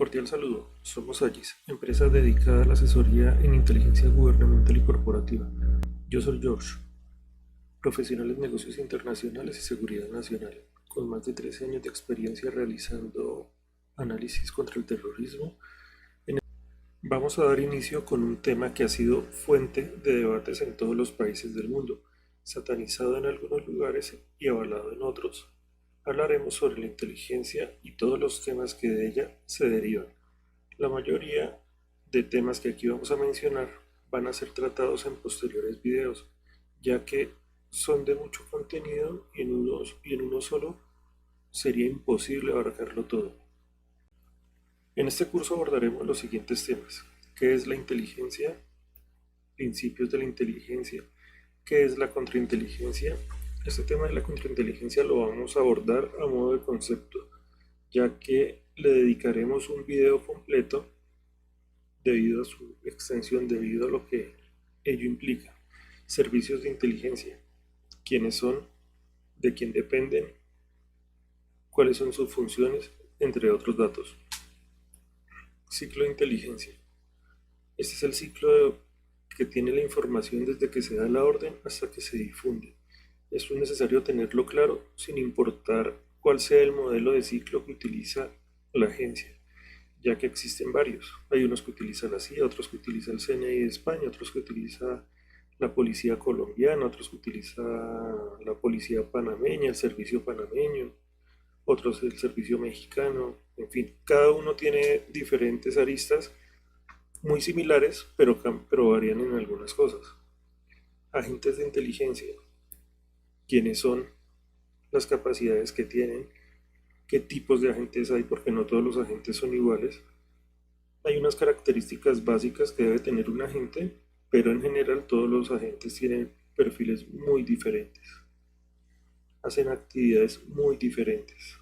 Cordial saludo, somos Agis, empresa dedicada a la asesoría en inteligencia gubernamental y corporativa. Yo soy George, profesional en negocios internacionales y seguridad nacional, con más de 13 años de experiencia realizando análisis contra el terrorismo. Vamos a dar inicio con un tema que ha sido fuente de debates en todos los países del mundo, satanizado en algunos lugares y avalado en otros. Hablaremos sobre la inteligencia y todos los temas que de ella se derivan. La mayoría de temas que aquí vamos a mencionar van a ser tratados en posteriores videos, ya que son de mucho contenido y en uno solo sería imposible abarcarlo todo. En este curso abordaremos los siguientes temas: ¿qué es la inteligencia? Principios de la inteligencia. ¿Qué es la contrainteligencia? Este tema de la contrainteligencia lo vamos a abordar a modo de concepto, ya que le dedicaremos un video completo debido a su extensión, debido a lo que ello implica. Servicios de inteligencia: quiénes son, de quién dependen, cuáles son sus funciones, entre otros datos. Ciclo de inteligencia: este es el ciclo que tiene la información desde que se da la orden hasta que se difunde. Es necesario tenerlo claro sin importar cuál sea el modelo de ciclo que utiliza la agencia, ya que existen varios. Hay unos que utiliza la CIA, otros que utiliza el CNI de España, otros que utiliza la policía colombiana, otros que utiliza la policía panameña, el servicio panameño, otros el servicio mexicano, en fin, cada uno tiene diferentes aristas muy similares, pero varían en algunas cosas. Agentes de inteligencia: quiénes son, las capacidades que tienen, qué tipos de agentes hay, porque no todos los agentes son iguales. Hay unas características básicas que debe tener un agente, pero en general todos los agentes tienen perfiles muy diferentes, hacen actividades muy diferentes.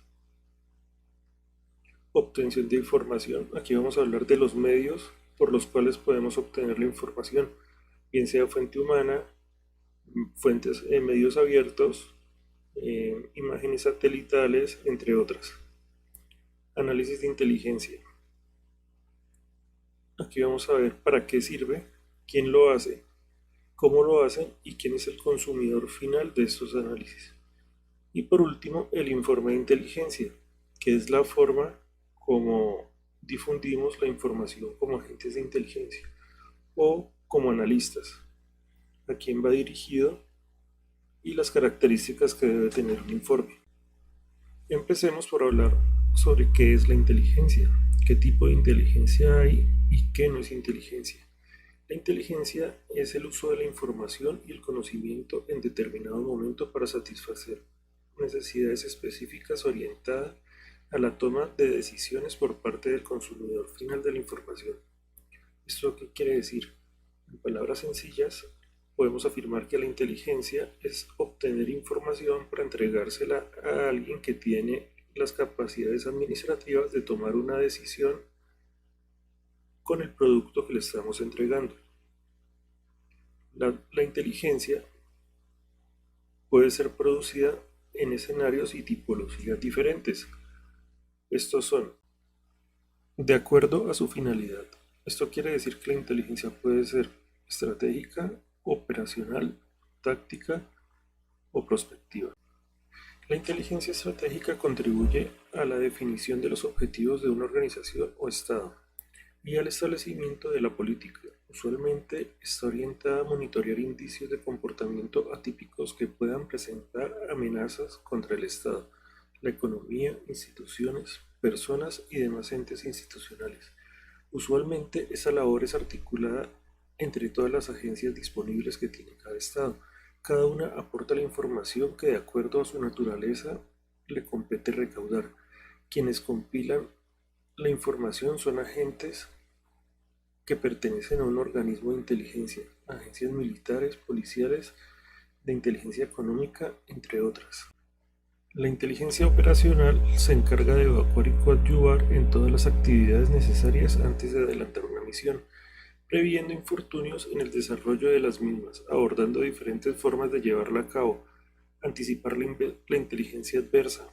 Obtención de información: aquí vamos a hablar de los medios por los cuales podemos obtener la información, bien sea fuente humana, fuentes en medios abiertos, imágenes satelitales, entre otras. Análisis de inteligencia: aquí vamos a ver para qué sirve, quién lo hace, cómo lo hacen y quién es el consumidor final de estos análisis. Y por último, el informe de inteligencia, que es la forma como difundimos la información como agentes de inteligencia o como analistas, a quién va dirigido y las características que debe tener un informe. Empecemos por hablar sobre qué es la inteligencia, qué tipo de inteligencia hay y qué no es inteligencia. La inteligencia es el uso de la información y el conocimiento en determinado momento para satisfacer necesidades específicas orientadas a la toma de decisiones por parte del consumidor final de la información. ¿Esto qué quiere decir? En palabras sencillas, podemos afirmar que la inteligencia es obtener información para entregársela a alguien que tiene las capacidades administrativas de tomar una decisión con el producto que le estamos entregando. La inteligencia puede ser producida en escenarios y tipologías diferentes. Estos son de acuerdo a su finalidad. Esto quiere decir que la inteligencia puede ser estratégica, operacional, táctica o prospectiva. La inteligencia estratégica contribuye a la definición de los objetivos de una organización o Estado y al establecimiento de la política. Usualmente está orientada a monitorear indicios de comportamiento atípicos que puedan presentar amenazas contra el Estado, la economía, instituciones, personas y demás entes institucionales. Usualmente esa labor es articulada entre todas las agencias disponibles que tiene cada Estado. Cada una aporta la información que de acuerdo a su naturaleza le compete recaudar. Quienes compilan la información son agentes que pertenecen a un organismo de inteligencia, agencias militares, policiales, de inteligencia económica, entre otras. La inteligencia operacional se encarga de evacuar y coadyuvar en todas las actividades necesarias antes de adelantar una misión, previendo infortunios en el desarrollo de las mismas, abordando diferentes formas de llevarla a cabo, anticipar la inteligencia adversa,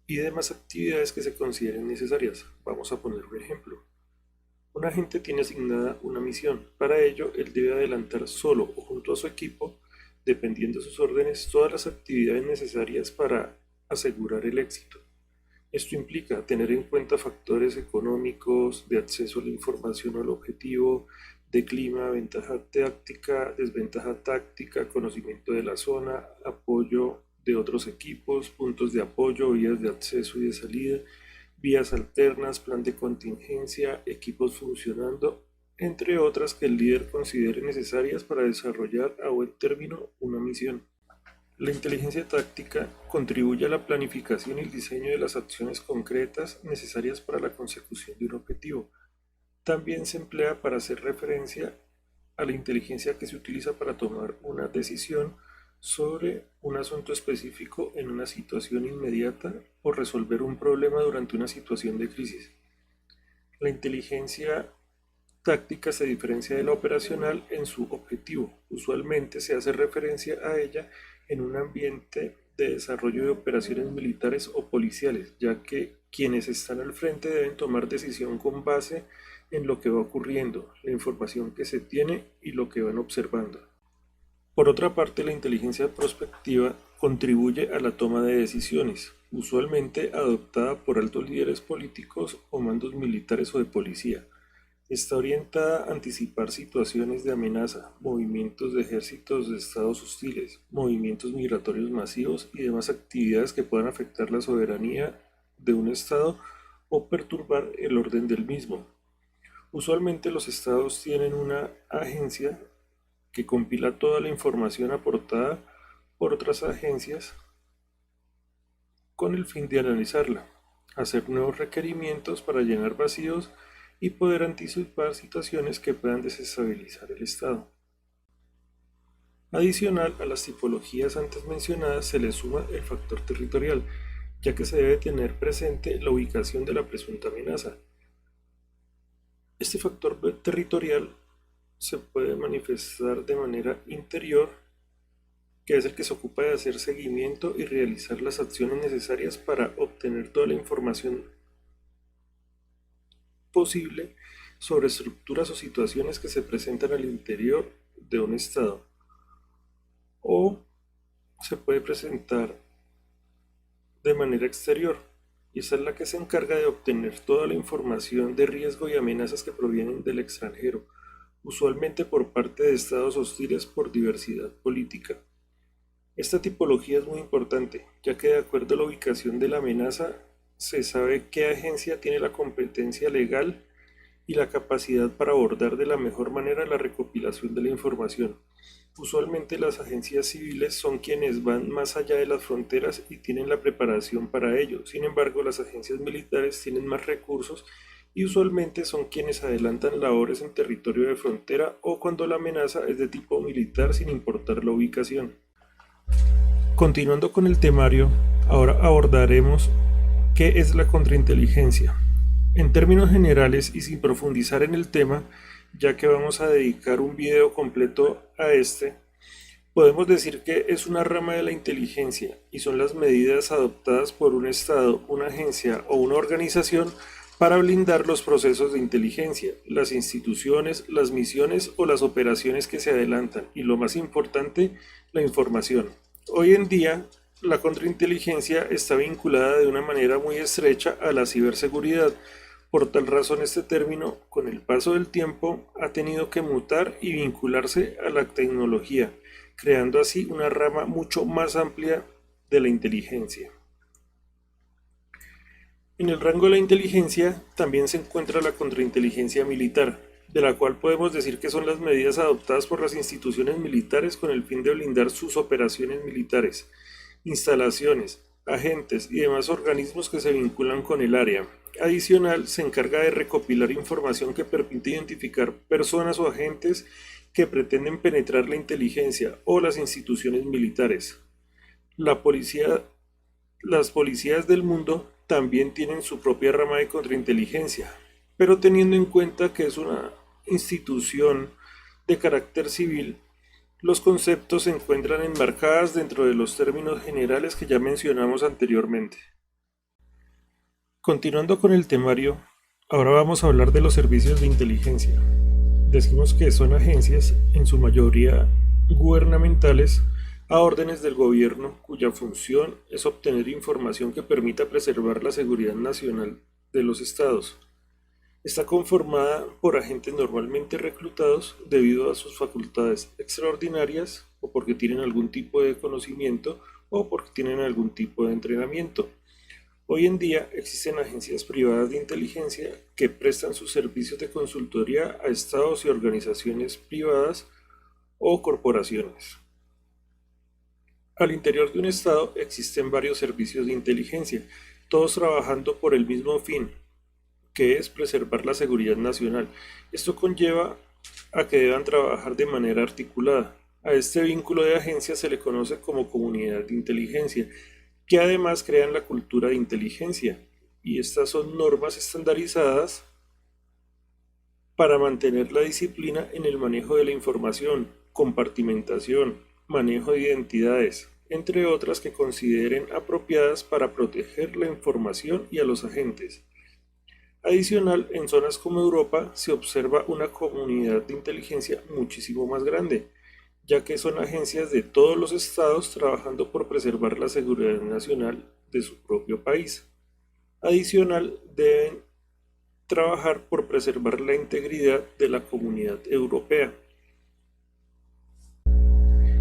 y demás actividades que se consideren necesarias. Vamos a poner un ejemplo. Un agente tiene asignada una misión. Para ello, él debe adelantar solo o junto a su equipo, dependiendo de sus órdenes, todas las actividades necesarias para asegurar el éxito. Esto implica tener en cuenta factores económicos, de acceso a la información o al objetivo, de clima, ventaja táctica, desventaja táctica, conocimiento de la zona, apoyo de otros equipos, puntos de apoyo, vías de acceso y de salida, vías alternas, plan de contingencia, equipos funcionando, entre otras que el líder considere necesarias para desarrollar a buen término una misión. La inteligencia táctica contribuye a la planificación y el diseño de las acciones concretas necesarias para la consecución de un objetivo. También se emplea para hacer referencia a la inteligencia que se utiliza para tomar una decisión sobre un asunto específico en una situación inmediata o resolver un problema durante una situación de crisis. La inteligencia táctica se diferencia de la operacional en su objetivo. Usualmente se hace referencia a ella en un ambiente de desarrollo de operaciones militares o policiales, ya que quienes están al frente deben tomar decisión con base en lo que va ocurriendo, la información que se tiene y lo que van observando. Por otra parte, la inteligencia prospectiva contribuye a la toma de decisiones, usualmente adoptada por altos líderes políticos o mandos militares o de policía. Está orientada a anticipar situaciones de amenaza, movimientos de ejércitos de estados hostiles, movimientos migratorios masivos y demás actividades que puedan afectar la soberanía de un estado o perturbar el orden del mismo. Usualmente los estados tienen una agencia que compila toda la información aportada por otras agencias con el fin de analizarla, hacer nuevos requerimientos para llenar vacíos y poder anticipar situaciones que puedan desestabilizar el Estado. Adicional a las tipologías antes mencionadas se le suma el factor territorial, ya que se debe tener presente la ubicación de la presunta amenaza. Este factor territorial se puede manifestar de manera interior, que es el que se ocupa de hacer seguimiento y realizar las acciones necesarias para obtener toda la información posible sobre estructuras o situaciones que se presentan al interior de un estado, o se puede presentar de manera exterior, y esa es la que se encarga de obtener toda la información de riesgo y amenazas que provienen del extranjero, usualmente por parte de estados hostiles por diversidad política. Esta tipología es muy importante, ya que de acuerdo a la ubicación de la amenaza, se sabe qué agencia tiene la competencia legal y la capacidad para abordar de la mejor manera la recopilación de la información. Usualmente las agencias civiles son quienes van más allá de las fronteras y tienen la preparación para ello. Sin embargo, las agencias militares tienen más recursos y usualmente son quienes adelantan labores en territorio de frontera o cuando la amenaza es de tipo militar sin importar la ubicación. Continuando con el temario, ahora abordaremos qué es la contrainteligencia. En términos generales y sin profundizar en el tema, ya que vamos a dedicar un video completo a este, podemos decir que es una rama de la inteligencia y son las medidas adoptadas por un Estado, una agencia o una organización para blindar los procesos de inteligencia, las instituciones, las misiones o las operaciones que se adelantan y, lo más importante, la información. Hoy en día, la contrainteligencia está vinculada de una manera muy estrecha a la ciberseguridad. Por tal razón, este término, con el paso del tiempo, ha tenido que mutar y vincularse a la tecnología, creando así una rama mucho más amplia de la inteligencia. En el rango de la inteligencia también se encuentra la contrainteligencia militar, de la cual podemos decir que son las medidas adoptadas por las instituciones militares con el fin de blindar sus operaciones militares, instalaciones, agentes y demás organismos que se vinculan con el área. Adicional, se encarga de recopilar información que permite identificar personas o agentes que pretenden penetrar la inteligencia o las instituciones militares. La policía, las policías del mundo también tienen su propia rama de contrainteligencia, pero teniendo en cuenta que es una institución de carácter civil, los conceptos se encuentran enmarcados dentro de los términos generales que ya mencionamos anteriormente. Continuando con el temario, ahora vamos a hablar de los servicios de inteligencia. Decimos que son agencias, en su mayoría gubernamentales, a órdenes del gobierno, cuya función es obtener información que permita preservar la seguridad nacional de los estados. Está conformada por agentes normalmente reclutados debido a sus facultades extraordinarias o porque tienen algún tipo de conocimiento o porque tienen algún tipo de entrenamiento. Hoy en día existen agencias privadas de inteligencia que prestan sus servicios de consultoría a estados y organizaciones privadas o corporaciones. Al interior de un estado existen varios servicios de inteligencia, todos trabajando por el mismo fin, que es preservar la seguridad nacional. Esto conlleva a que deban trabajar de manera articulada. A este vínculo de agencias se le conoce como comunidad de inteligencia, que además crean la cultura de inteligencia, y estas son normas estandarizadas para mantener la disciplina en el manejo de la información, compartimentación, manejo de identidades, entre otras que consideren apropiadas para proteger la información y a los agentes. Adicional, en zonas como Europa se observa una comunidad de inteligencia muchísimo más grande, ya que son agencias de todos los estados trabajando por preservar la seguridad nacional de su propio país. Adicional, deben trabajar por preservar la integridad de la comunidad europea.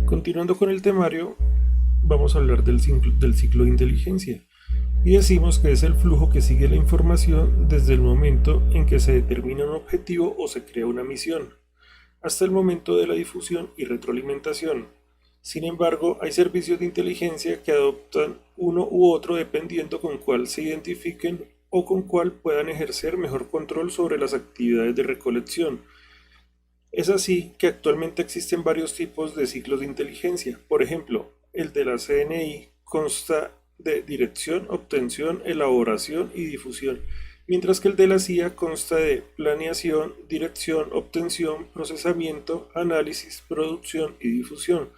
Continuando con el temario, vamos a hablar del ciclo de inteligencia. Y decimos que es el flujo que sigue la información desde el momento en que se determina un objetivo o se crea una misión, hasta el momento de la difusión y retroalimentación. Sin embargo, hay servicios de inteligencia que adoptan uno u otro dependiendo con cuál se identifiquen o con cuál puedan ejercer mejor control sobre las actividades de recolección. Es así que actualmente existen varios tipos de ciclos de inteligencia. Por ejemplo, el de la CNI consta de dirección, obtención, elaboración y difusión, mientras que el de la CIA consta de planeación, dirección, obtención, procesamiento, análisis, producción y difusión.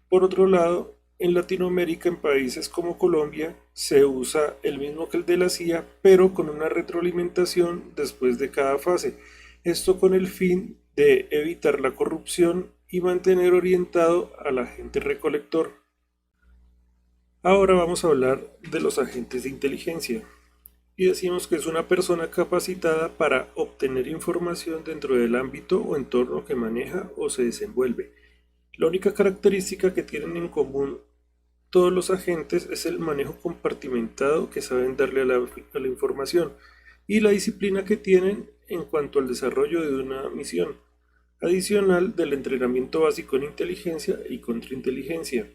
Por otro lado, en Latinoamérica, en países como Colombia, se usa el mismo que el de la CIA, pero con una retroalimentación después de cada fase. Esto con el fin de evitar la corrupción y mantener orientado al agente recolector. Ahora vamos a hablar de los agentes de inteligencia. Y decimos que es una persona capacitada para obtener información dentro del ámbito o entorno que maneja o se desenvuelve. La única característica que tienen en común todos los agentes es el manejo compartimentado que saben darle a la información y la disciplina que tienen en cuanto al desarrollo de una misión, adicional del entrenamiento básico en inteligencia y contrainteligencia.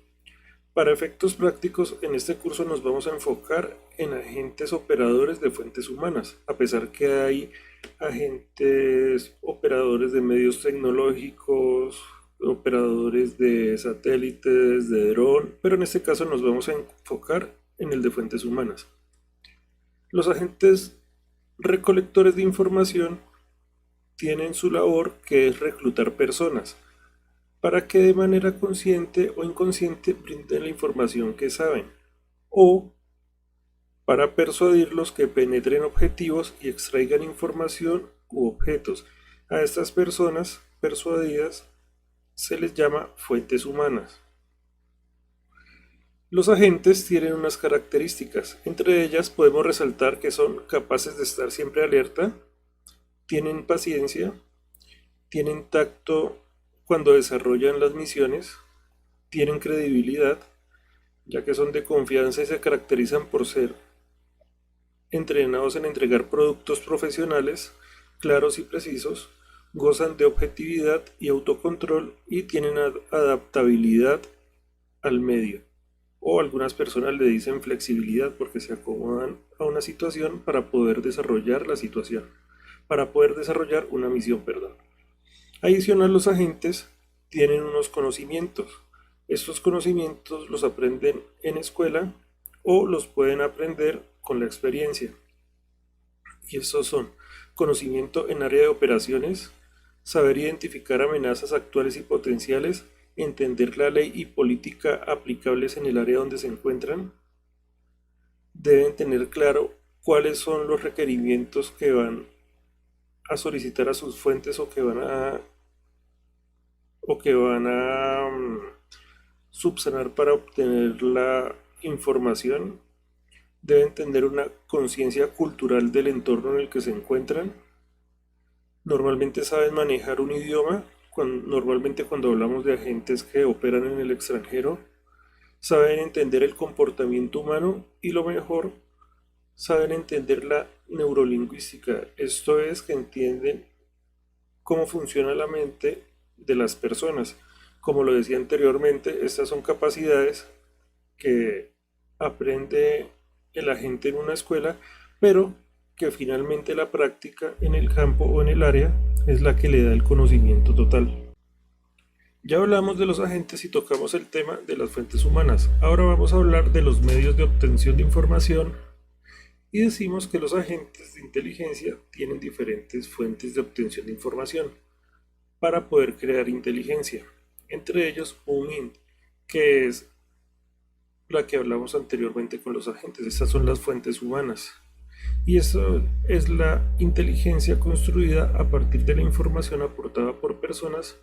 Para efectos prácticos, en este curso nos vamos a enfocar en agentes operadores de fuentes humanas, a pesar que hay agentes operadores de medios tecnológicos, operadores de satélites, de dron, pero en este caso nos vamos a enfocar en el de fuentes humanas. Los agentes recolectores de información tienen su labor que es reclutar personas para que de manera consciente o inconsciente brinden la información que saben, o para persuadirlos que penetren objetivos y extraigan información u objetos. A estas personas persuadidas se les llama fuentes humanas. Los agentes tienen unas características, entre ellas podemos resaltar que son capaces de estar siempre alerta, tienen paciencia, tienen tacto cuando desarrollan las misiones, tienen credibilidad, ya que son de confianza y se caracterizan por ser entrenados en entregar productos profesionales claros y precisos, gozan de objetividad y autocontrol y tienen adaptabilidad al medio. O algunas personas le dicen flexibilidad porque se acomodan a una situación para poder desarrollar la situación, para poder desarrollar una misión, perdón. Adicional, los agentes tienen unos conocimientos. Estos conocimientos los aprenden en escuela o los pueden aprender con la experiencia. Y estos son conocimiento en área de operaciones, saber identificar amenazas actuales y potenciales, entender la ley y política aplicables en el área donde se encuentran. Deben tener claro cuáles son los requerimientos que van a solicitar a sus fuentes o que van a subsanar para obtener la información. Deben tener una conciencia cultural del entorno en el que se encuentran. Normalmente saben manejar un idioma. Normalmente cuando hablamos de agentes que operan en el extranjero, saben entender el comportamiento humano y lo mejor, saben entender la neurolingüística. Esto es que entienden cómo funciona la mente de las personas. Como lo decía anteriormente, estas son capacidades que aprende el agente en una escuela, pero que finalmente la práctica en el campo o en el área es la que le da el conocimiento total. Ya hablamos de los agentes y tocamos el tema de las fuentes humanas. Ahora vamos a hablar de los medios de obtención de información y decimos que los agentes de inteligencia tienen diferentes fuentes de obtención de información para poder crear inteligencia. Entre ellos, un int, que es la que hablamos anteriormente con los agentes. Estas son las fuentes humanas. Y eso es la inteligencia construida a partir de la información aportada por personas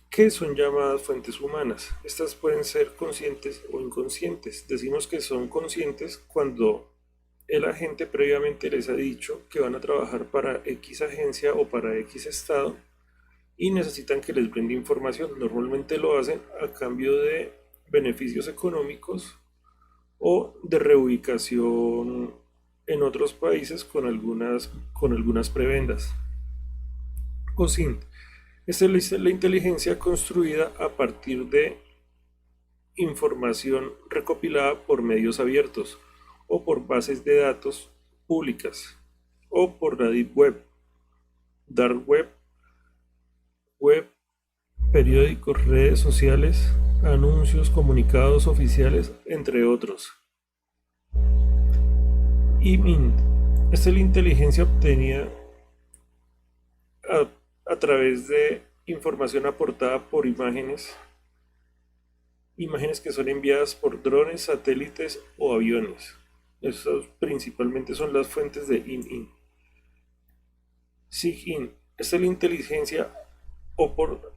que son llamadas fuentes humanas. Estas pueden ser conscientes o inconscientes. Decimos que son conscientes cuando el agente previamente les ha dicho que van a trabajar para X agencia o para X estado y necesitan que les brinde información. Normalmente lo hacen a cambio de beneficios económicos o de reubicación en otros países con algunas prebendas. O sin. Esta es la inteligencia construida a partir de información recopilada por medios abiertos o por bases de datos públicas o por la Deep Web, Dark Web, web, periódicos, redes sociales, anuncios, comunicados oficiales, entre otros. Y MINT. Esta es la inteligencia obtenida a través de información aportada por imágenes que son enviadas por drones, satélites o aviones. Estas principalmente son las fuentes de ININ. SIGINT. Esta es la inteligencia o por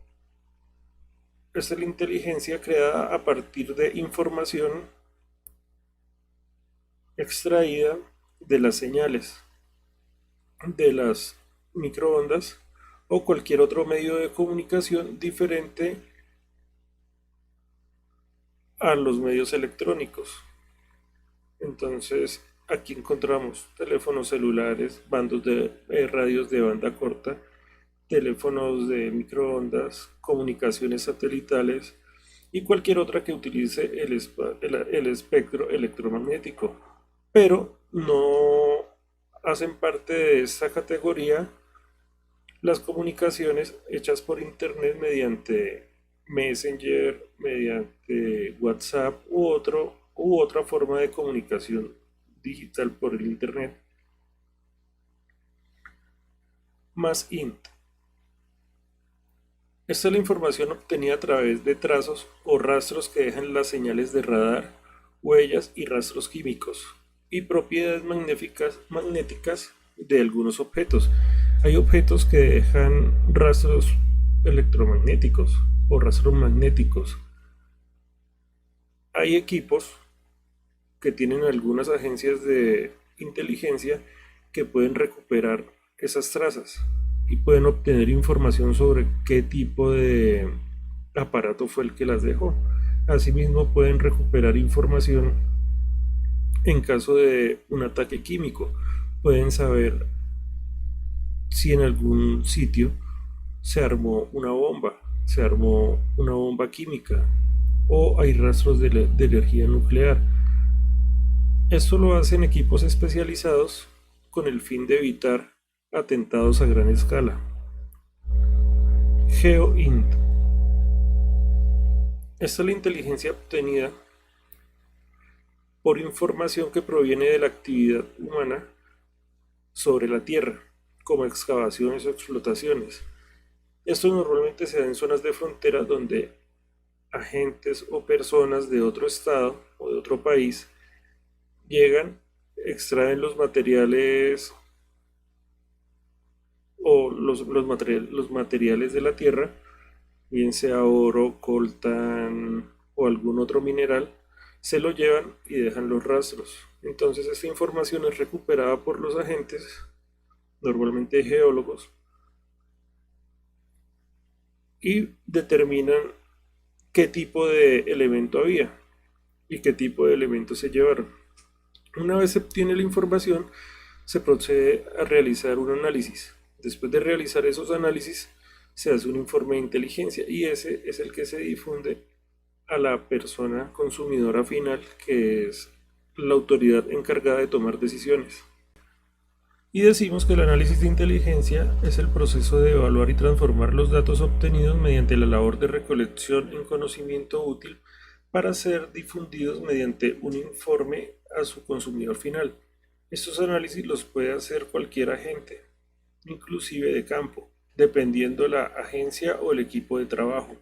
esta es la inteligencia creada a partir de información extraída de las señales, de las microondas o cualquier otro medio de comunicación diferente a los medios electrónicos. Entonces, aquí encontramos teléfonos celulares, bandos de radios de banda corta, teléfonos de microondas, comunicaciones satelitales y cualquier otra que utilice el espectro electromagnético. Pero no hacen parte de esta categoría las comunicaciones hechas por Internet mediante Messenger, mediante WhatsApp u otra forma de comunicación digital por el Internet. Más INT. Esta es la información obtenida a través de trazos o rastros que dejan las señales de radar, huellas y rastros químicos y propiedades magnéticas de algunos objetos. Hay objetos que dejan rastros electromagnéticos o rastros magnéticos. Hay equipos que tienen algunas agencias de inteligencia que pueden recuperar esas trazas y pueden obtener información sobre qué tipo de aparato fue el que las dejó. Asimismo, pueden recuperar información en caso de un ataque químico. Pueden saber si en algún sitio se armó una bomba química o hay rastros de energía nuclear. Esto lo hacen equipos especializados con el fin de evitar atentados a gran escala. GeoInt. Esta es la inteligencia obtenida por información que proviene de la actividad humana sobre la Tierra, como excavaciones o explotaciones. Esto normalmente se da en zonas de frontera donde agentes o personas de otro estado o de otro país Llegan, extraen los materiales o los materiales de la tierra, bien sea oro, coltán o algún otro mineral, se lo llevan y dejan los rastros. Entonces esta información es recuperada por los agentes, normalmente geólogos, y determinan qué tipo de elemento había y qué tipo de elementos se llevaron. Una vez se obtiene la información, se procede a realizar un análisis. Después de realizar esos análisis, se hace un informe de inteligencia y ese es el que se difunde a la persona consumidora final, que es la autoridad encargada de tomar decisiones. Y decimos que el análisis de inteligencia es el proceso de evaluar y transformar los datos obtenidos mediante la labor de recolección en conocimiento útil para ser difundidos mediante un informe a su consumidor final. Estos análisis los puede hacer cualquier agente, inclusive de campo, dependiendo de la agencia o el equipo de trabajo.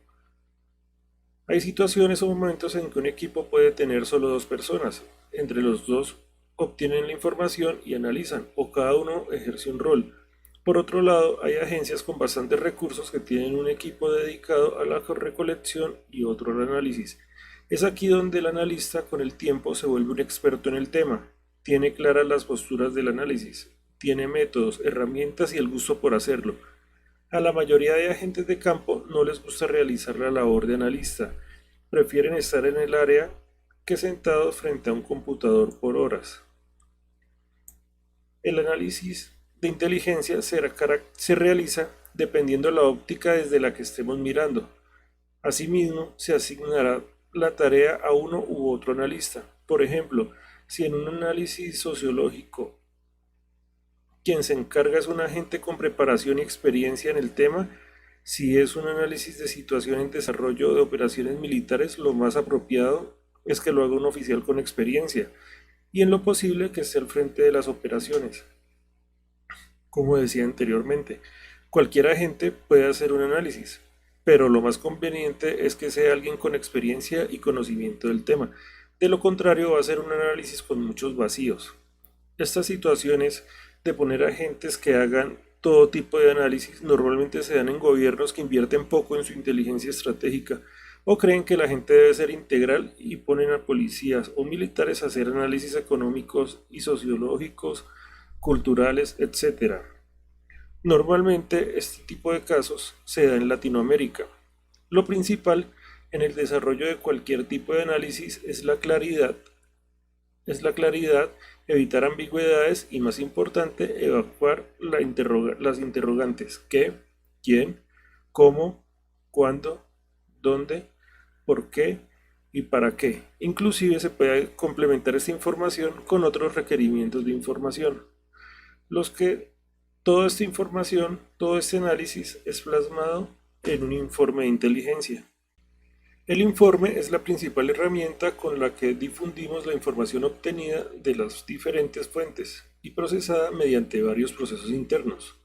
Hay situaciones o momentos en que un equipo puede tener solo dos personas. Entre los dos obtienen la información y analizan, o cada uno ejerce un rol. Por otro lado, hay agencias con bastantes recursos que tienen un equipo dedicado a la recolección y otro al análisis. Es aquí donde el analista con el tiempo se vuelve un experto en el tema. Tiene claras las posturas del análisis, tiene métodos, herramientas y el gusto por hacerlo. A la mayoría de agentes de campo no les gusta realizar la labor de analista, prefieren estar en el área que sentados frente a un computador por horas. El análisis de inteligencia se realiza dependiendo de la óptica desde la que estemos mirando. Asimismo, se asignará la tarea a uno u otro analista. Por ejemplo, si en un análisis sociológico quien se encarga es un agente con preparación y experiencia en el tema, si es un análisis de situación en desarrollo de operaciones militares, lo más apropiado es que lo haga un oficial con experiencia y en lo posible que esté al frente de las operaciones. Como decía anteriormente, cualquier agente puede hacer un análisis, pero lo más conveniente es que sea alguien con experiencia y conocimiento del tema. De lo contrario, va a ser un análisis con muchos vacíos. Estas situaciones de poner agentes que hagan todo tipo de análisis normalmente se dan en gobiernos que invierten poco en su inteligencia estratégica o creen que la gente debe ser integral y ponen a policías o militares a hacer análisis económicos y sociológicos, culturales, etcétera. Normalmente este tipo de casos se da en Latinoamérica. Lo principal en el desarrollo de cualquier tipo de análisis es la claridad, evitar ambigüedades y, más importante, evacuar las interrogantes ¿qué?, ¿quién?, ¿cómo?, ¿cuándo?, ¿dónde?, ¿por qué? Y ¿para qué? Inclusive se puede complementar esta información con otros requerimientos de información, los que toda esta información, todo este análisis es plasmado en un informe de inteligencia. El informe es la principal herramienta con la que difundimos la información obtenida de las diferentes fuentes y procesada mediante varios procesos internos.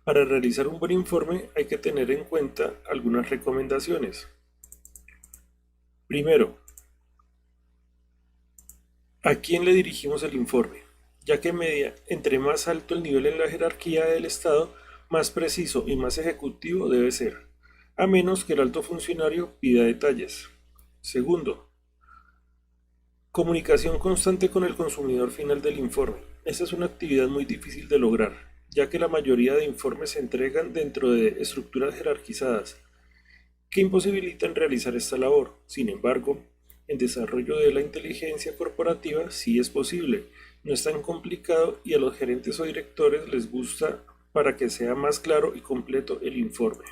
Para realizar un buen informe hay que tener en cuenta algunas recomendaciones. Primero, ¿a quién le dirigimos el informe? Ya que entre más alto el nivel en la jerarquía del Estado, más preciso y más ejecutivo debe ser, a menos que el alto funcionario pida detalles. Segundo, comunicación constante con el consumidor final del informe. Esta es una actividad muy difícil de lograr, ya que la mayoría de informes se entregan dentro de estructuras jerarquizadas que imposibilitan realizar esta labor. Sin embargo, en desarrollo de la inteligencia corporativa sí es posible, no es tan complicado y a los gerentes o directores les gusta para que sea más claro y completo el informe.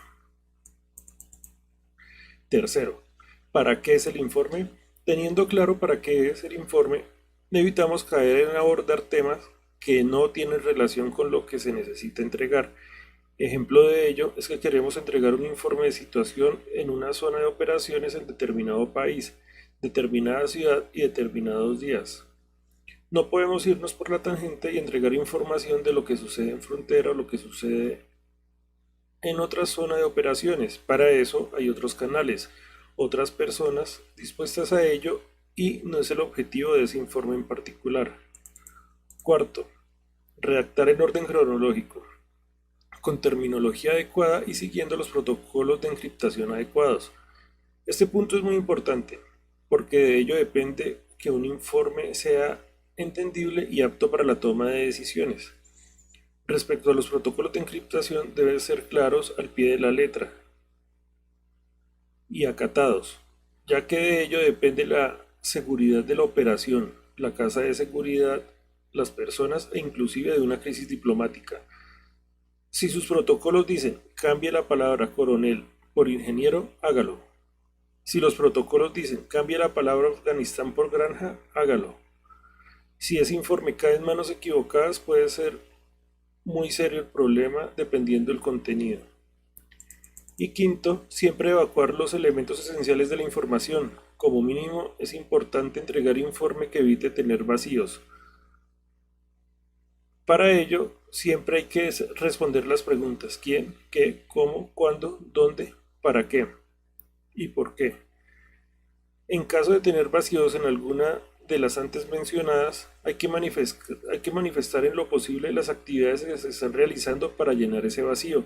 Tercero, ¿para qué es el informe? Teniendo claro para qué es el informe, evitamos caer en abordar temas que no tienen relación con lo que se necesita entregar. Ejemplo de ello es que queremos entregar un informe de situación en una zona de operaciones en determinado país, determinada ciudad y determinados días. No podemos irnos por la tangente y entregar información de lo que sucede en frontera o lo que sucede en otra zona de operaciones. Para eso hay otros canales, otras personas dispuestas a ello y no es el objetivo de ese informe en particular. Cuarto, redactar en orden cronológico, con terminología adecuada y siguiendo los protocolos de encriptación adecuados. Este punto es muy importante, porque de ello depende que un informe sea entendible y apto para la toma de decisiones. Respecto a los protocolos de encriptación, deben ser claros al pie de la letra y acatados, ya que de ello depende la seguridad de la operación, la casa de seguridad, las personas e inclusive de una crisis diplomática. Si sus protocolos dicen cambie la palabra coronel por ingeniero, hágalo. Si los protocolos dicen cambie la palabra Afganistán por granja, hágalo. Si ese informe cae en manos equivocadas, puede ser muy serio el problema dependiendo del contenido. Y quinto, siempre evacuar los elementos esenciales de la información. Como mínimo, es importante entregar informe que evite tener vacíos. Para ello, siempre hay que responder las preguntas: ¿quién, qué, cómo, cuándo, dónde, para qué y por qué? En caso de tener vacíos en alguna de las antes mencionadas, hay que manifestar en lo posible las actividades que se están realizando para llenar ese vacío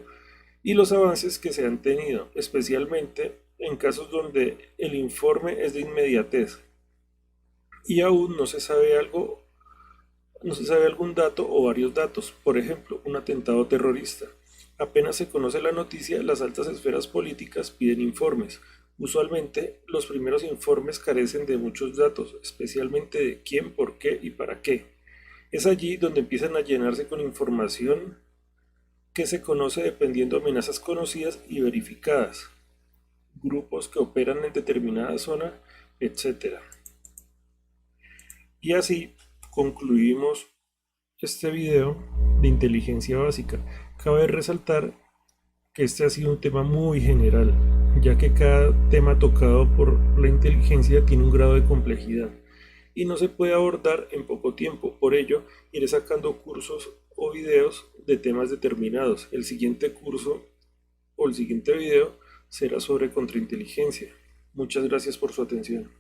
y los avances que se han tenido, especialmente en casos donde el informe es de inmediatez y aún no se sabe algún dato o varios datos, por ejemplo, un atentado terrorista. Apenas se conoce la noticia, las altas esferas políticas piden informes. Usualmente, los primeros informes carecen de muchos datos, especialmente de quién, por qué y para qué. Es allí donde empiezan a llenarse con información que se conoce dependiendo de amenazas conocidas y verificadas, grupos que operan en determinada zona, etc. Y así concluimos este video de inteligencia básica. Cabe resaltar que este ha sido un tema muy general, ya que cada tema tocado por la inteligencia tiene un grado de complejidad y no se puede abordar en poco tiempo. Por ello, iré sacando cursos o videos de temas determinados. El siguiente curso o el siguiente video será sobre contrainteligencia. Muchas gracias por su atención.